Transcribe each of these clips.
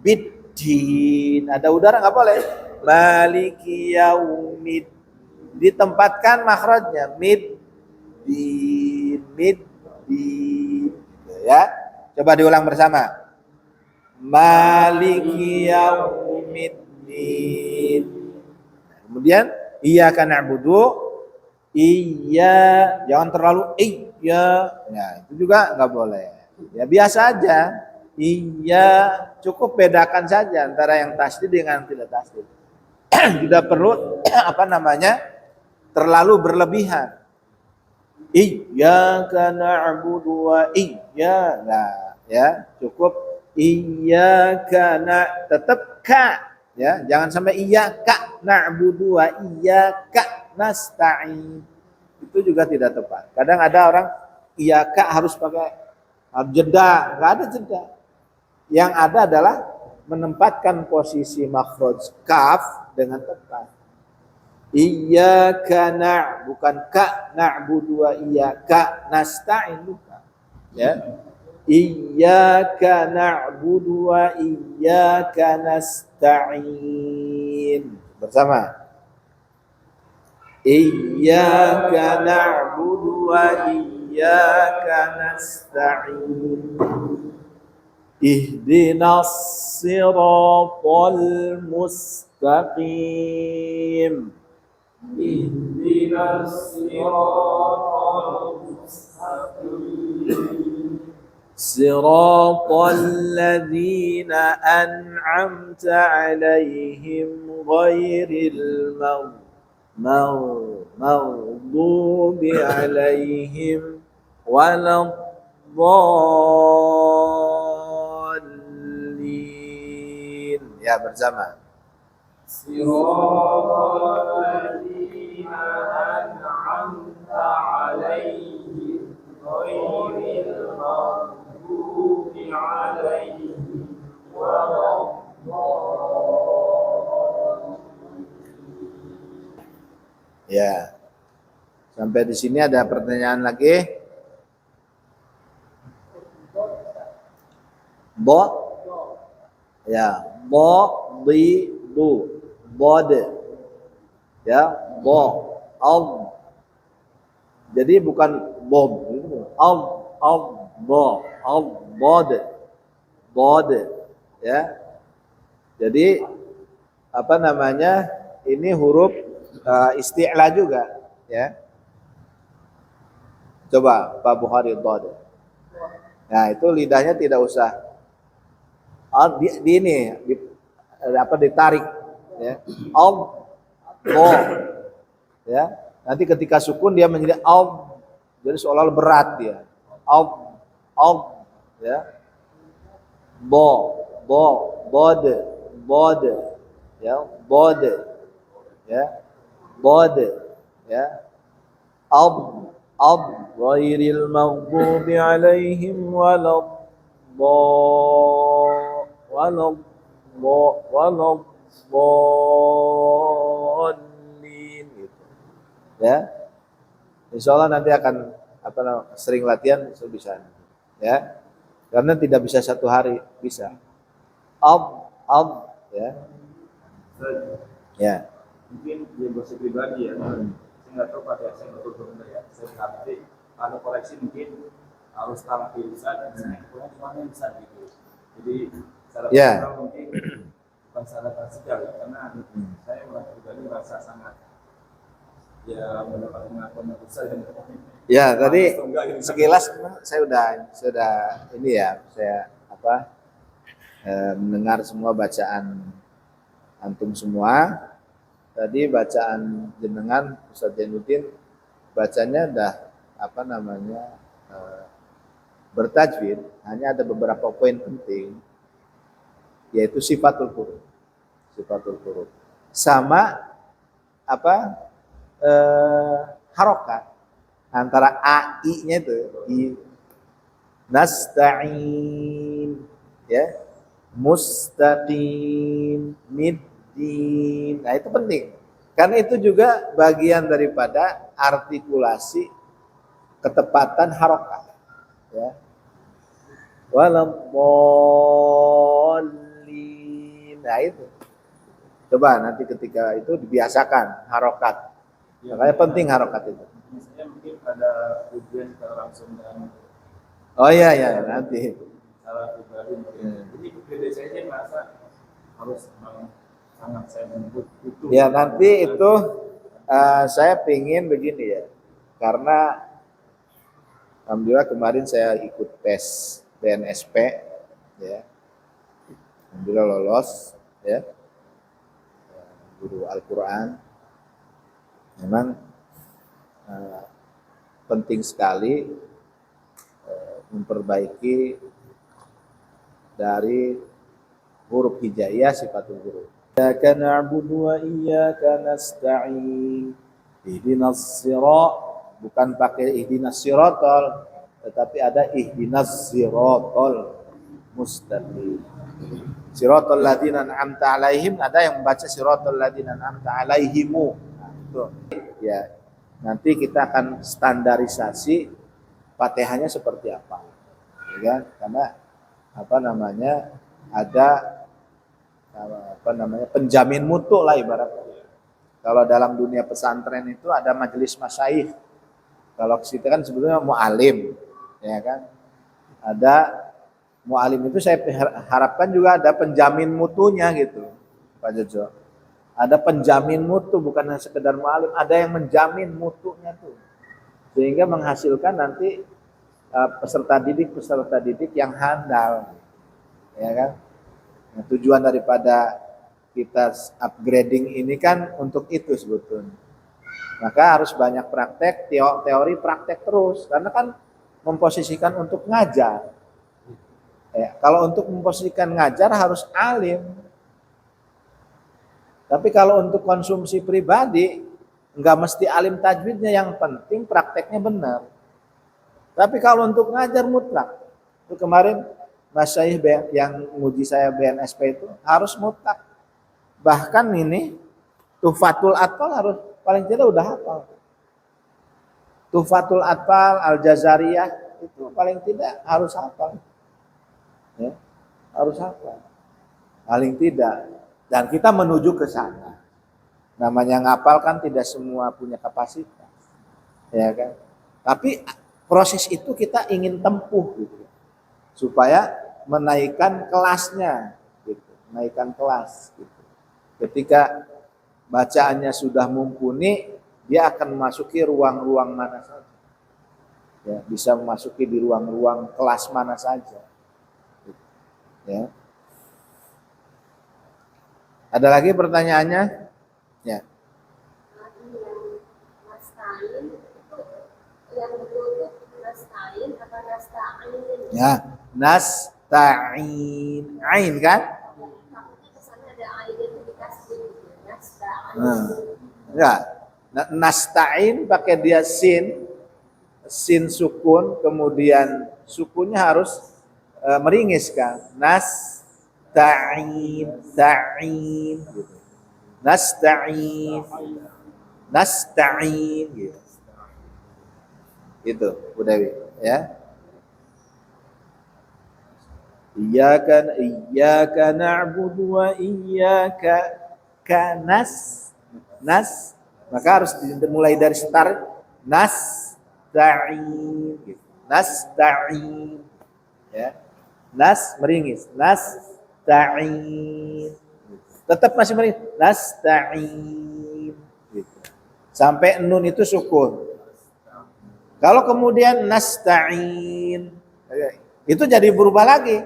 Biddin. Ada udara nggak boleh. Maliki yaumid. Ditempatkan makhrajnya. Middin. Middin. Ya. Coba diulang bersama. Maliki yaumiddin. Kemudian iyyaka na'budu. Iya, jangan terlalu iya. Ya, itu juga nggak boleh. Ya biasa aja. Iya, cukup bedakan saja antara yang tasdid dengan tidak tasdid. Tidak perlu terlalu berlebihan. Iyyaka na'budu wa iya. Nah, ya, cukup iyyaka tetap ka. Ya, jangan sampai iyyaka na'budu wa iyyaka nasta'in. Itu juga tidak tepat. Kadang ada orang iyyaka harus pakai jeda, enggak ada jeda. Yang ada adalah menempatkan posisi makhraj kaf dengan tepat. Iyyaka bukan ka na'budu wa iyyaka nasta'in bukan. Ya. Iyyaka na'budu wa iyyaka nasta'in. Bersama. Iyyaka na'budu wa iyyaka nasta'in. Ihdinas siratal mustaqim. Ihdinas siratal mustaqim. Siratal ladzina an'amta 'alaihim ghairil maghdubi 'alaihim waladdallin. Ya, bersama. Siratal ladzina an'amta 'alaihim ghairil maghdubi 'alaihim waladdallin. Ya. Sampai di sini ada pertanyaan lagi? Bo? Ya, di du. Bod. Ya, bo. Al. Jadi bukan bob, bo. Bod. Bod. Ya. Jadi ini huruf isti'la juga, ya. Coba Pak Bukhari Dhad. Nah, itu lidahnya tidak usah ditarik, ya. Bo. Ya. Nanti ketika sukun dia menjadi jadi seolah-olah berat dia. Ya. Bod, ya, bod. Ya. Bod, ya. Ghairil maghdubi 'alaihim waladdallin gitu. Ya. Insyaallah nanti akan sering latihan bisa. Ya. Karena tidak bisa satu hari, bisa. Ya. Ya. Mungkin dia bahasa pribadi ya. Saya nggak tahu pada saya betul ya. Saya ngerti. Kalau koreksi mungkin harus tampil bisa, cuma bisa gitu. Jadi secara personal mungkin bukan secara tersigal ya, karena saya pribadi merasa sangat mendapat pengakuan yang besar. Ya, tadi sekilas saya sudah ini ya, saya mendengar semua bacaan antum semua. Tadi bacaan jenengan Ustaz Jainuddin bacanya udah bertajwid, hanya ada beberapa poin penting, yaitu sifatul huruf sama harokat antara ai-nya itu nasta'in, ya, mustaqim, nah itu penting karena itu juga bagian daripada artikulasi ketepatan harokat, ya. Waladdallin itu. Coba nanti ketika itu dibiasakan harokat. Makanya penting harokat itu. Misalnya mungkin ada ujian secara langsung dan Oh iya ya nanti. secara pribadi mungkin. Jadi pribadi saya sih merasa harus memang sangat saya menyebut itu. Ya nanti itu saya pingin begini ya, karena alhamdulillah kemarin saya ikut tes BNSP, ya, alhamdulillah lolos, ya, guru Al-Quran. Memang penting sekali memperbaiki dari huruf hijaiyah sifatul huruf. Iyyaka na'budu wa iyyaka nasta'in. Ihdinas sirat, bukan pakai ihdinas siratal, tetapi ada ihdinas siratal mustaqim. Siratal ladzina an'amta 'alaihim, ada yang membaca siratal ladzina an'amta 'alaihimu. Nah, itu. Ya, nanti kita akan standarisasi Fatihahnya seperti apa. Ya, karena ada penjamin mutu lah ibaratnya. Kalau dalam dunia pesantren itu ada majelis masyayikh. Kalau kita kan sebetulnya mu'alim, ya kan. Ada mu'alim itu saya harapkan juga ada penjamin mutunya gitu, Pak Jojo. Ada penjamin mutu, bukan hanya sekedar mu'alim, ada yang menjamin mutunya tuh. Sehingga menghasilkan nanti peserta didik yang handal, ya kan. Nah, tujuan daripada kita upgrading ini kan untuk itu sebetulnya. Maka harus banyak praktek, teori praktek terus, karena kan memposisikan untuk ngajar. Ya, kalau untuk memposisikan ngajar harus alim. Tapi kalau untuk konsumsi pribadi nggak mesti alim tajwidnya, yang penting prakteknya benar. Tapi kalau untuk ngajar mutlak, itu kemarin Mas Syahih yang nguji saya BNSP itu harus mutlak. Bahkan ini Tuhfatul Atfal harus paling tidak udah hafal. Tuhfatul Atfal, Al-Jazariyah itu paling tidak harus hafal. Ya, harus hafal. Paling tidak. Dan kita menuju ke sana. Namanya ngapal kan tidak semua punya kapasitas. Ya kan? Tapi proses itu kita ingin tempuh gitu. Supaya menaikkan kelasnya gitu. Menaikkan kelas gitu. Ketika bacaannya sudah mumpuni, dia akan memasuki ruang-ruang mana saja. Ya, bisa memasuki di ruang-ruang kelas mana saja. Ya. Ada lagi pertanyaannya? Ya. Ya, nasta'in. Ain kan? Enggak. Nasta'in pakai dia sin sukun, kemudian sukunnya harus meringis kan? Nasta'in, ta'in gitu. Nasta'in gitu. Itu, Bu Dewi, ya. Iyyaka na'budu wa iyyaka maka harus dimulai dari start nasta'in gitu. Nasta'in, ya. Meringis, nasta'in. Tetap masih meringis, nasta'in gitu. Sampai nun itu sukun. Kalau kemudian nasta'in, itu jadi berubah lagi.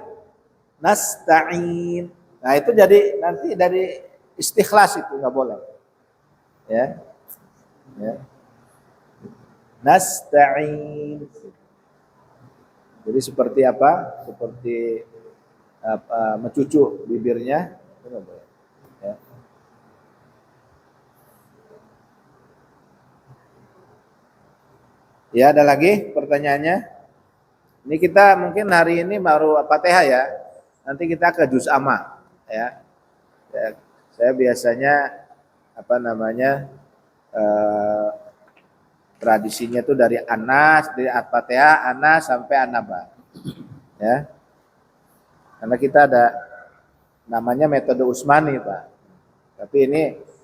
Nasta'in. Nah, itu jadi nanti dari istikhlas, itu nggak boleh. Ya. Ya. Nasta'in. Jadi seperti apa? Seperti mencucuk bibirnya, itu nggak boleh. Ya. Ya, ada lagi pertanyaannya? Ini kita mungkin hari ini baru Fatihah ya. Nanti kita ke juz amma ya. Saya biasanya tradisinya itu dari Anas, dari At-Fatihah, Anas sampai An-Naba. Ya. Karena kita ada namanya metode Utsmani, Pak. Tapi ini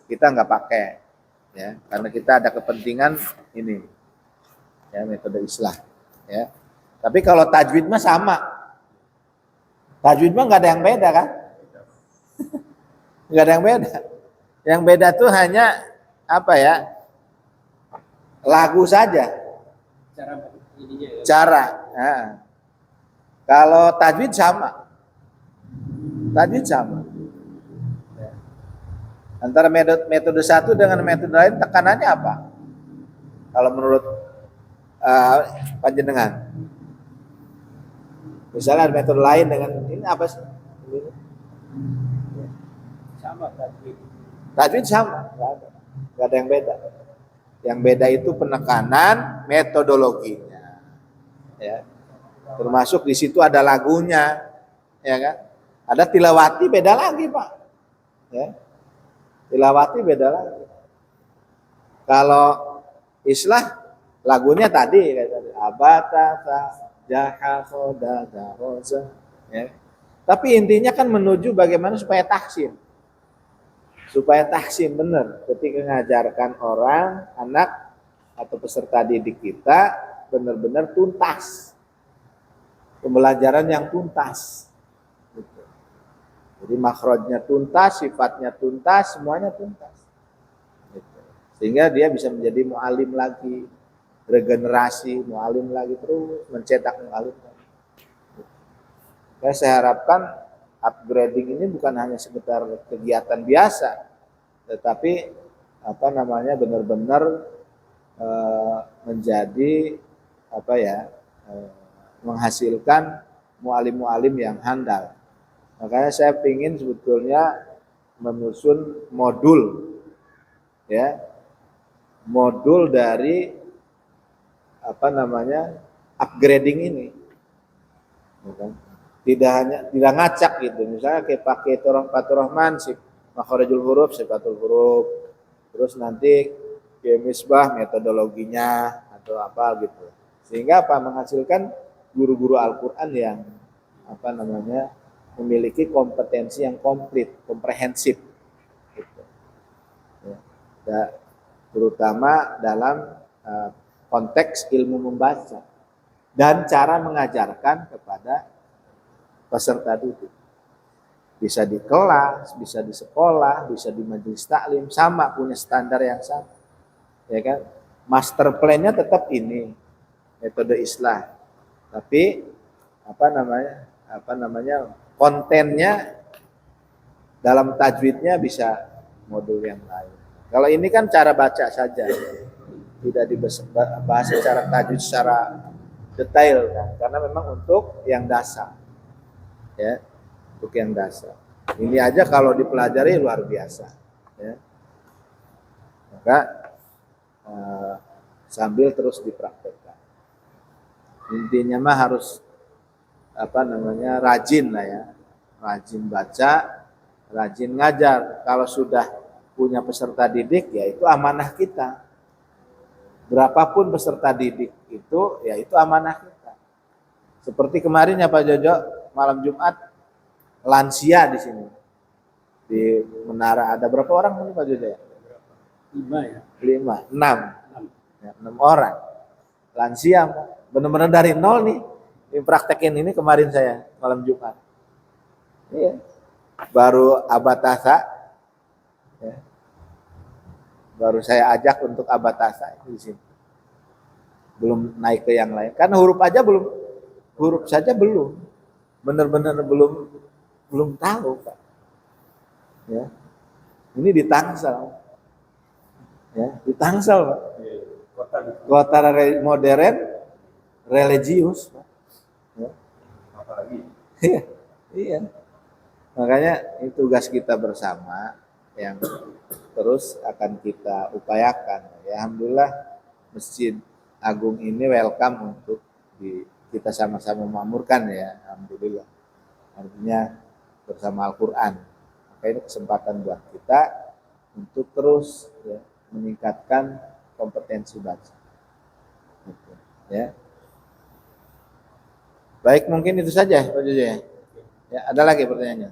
kita nggak pakai, ya, karena kita ada kepentingan ini, ya, metode islah, ya. Tapi kalau tajwid mah sama, tajwid mah nggak ada yang beda kan? Nggak ada yang beda. Yang beda tuh hanya apa ya? Lagu saja. Cara ininya ya. Cara. Nah. Kalau tajwid sama. Tajwid sama. Ya. Antara metode satu dengan metode lain tekanannya apa? Kalau menurut panjenengan. Misalnya ada metode lain dengan ini apa sih? Sama tadi. Tajwid sama, nggak ada yang beda. Yang beda itu penekanan metodologinya, ya. Termasuk di situ ada lagunya, ya kan? Ada tilawati beda lagi, Pak. Ya, tilawati beda lagi. Kalau islah lagunya tadi, abatata jaha khoda roza, ya. Tapi intinya kan menuju bagaimana supaya tahsin. Supaya tahsin benar ketika mengajarkan orang, anak atau peserta didik kita benar-benar tuntas. Pembelajaran yang tuntas. Gitu. Jadi makhrajnya tuntas, sifatnya tuntas, semuanya tuntas. Gitu. Sehingga dia bisa menjadi mu'alim lagi, regenerasi mu'alim lagi, terus mencetak mu'alim lagi. Gitu. Saya harapkan upgrading ini bukan hanya sekedar kegiatan biasa, tetapi apa namanya benar-benar menjadi apa ya, menghasilkan mualim-mualim yang handal. Makanya saya ingin sebetulnya menyusun modul, ya, modul dari apa namanya upgrading ini. Tidak ngacak gitu. Misalnya kayak pakai Fathur Rahman sih, makharijul huruf, sifatul huruf. Terus nanti kayak misbah metodologinya atau apa gitu. Sehingga apa menghasilkan guru-guru Al-Qur'an yang apa namanya memiliki kompetensi yang komplit, komprehensif gitu. Ya. Terutama dalam konteks ilmu membaca dan cara mengajarkan kepada peserta didik. Bisa di kelas, bisa di sekolah, bisa di majelis taklim, sama punya standar yang sama. Ya kan? Master plan-nya tetap ini, metode islah. Tapi apa namanya? Kontennya dalam tajwidnya bisa modul yang lain. Kalau ini kan cara baca saja. Tidak dibahas secara tajwid secara detail kan, karena memang untuk yang dasar. Ya, untuk yang dasar. Ini aja kalau dipelajari luar biasa, ya. Maka sambil terus dipraktekkan. Intinya mah harus apa namanya rajin lah ya, rajin baca, rajin ngajar. Kalau sudah punya peserta didik, ya itu amanah kita. Berapapun peserta didik itu, ya itu amanah kita. Seperti kemarin ya Pak Jojo, malam Jumat lansia di sini di Menara. Ada berapa orang nih Pak Jojo ya? 5 ya? 5, 6. Ya, 6 orang. Lansia, benar-benar dari nol nih. Praktekin ini kemarin saya malam Jumat. Iya. Baru abatasa. Ya. Baru saya ajak untuk abatasa di sini. Belum naik ke yang lain. Karena huruf saja belum. Benar-benar belum tahu, Pak. Ya. Ini di Tangsel. Ya, di Tangsel, Pak. Kota modern religius, Pak. Ya. Apalagi? Iya. Makanya ini tugas kita bersama yang terus akan kita upayakan. Ya, alhamdulillah Masjid Agung ini welcome untuk kita sama-sama memakmurkan ya, alhamdulillah. Artinya bersama Al-Qur'an. Maka ini kesempatan buat kita untuk terus ya, meningkatkan kompetensi baca. Gitu, ya. Baik, mungkin itu saja Pak Jojo ya. Ya, ada lagi pertanyaannya?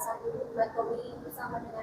satu bulan Tobi itu sama dengan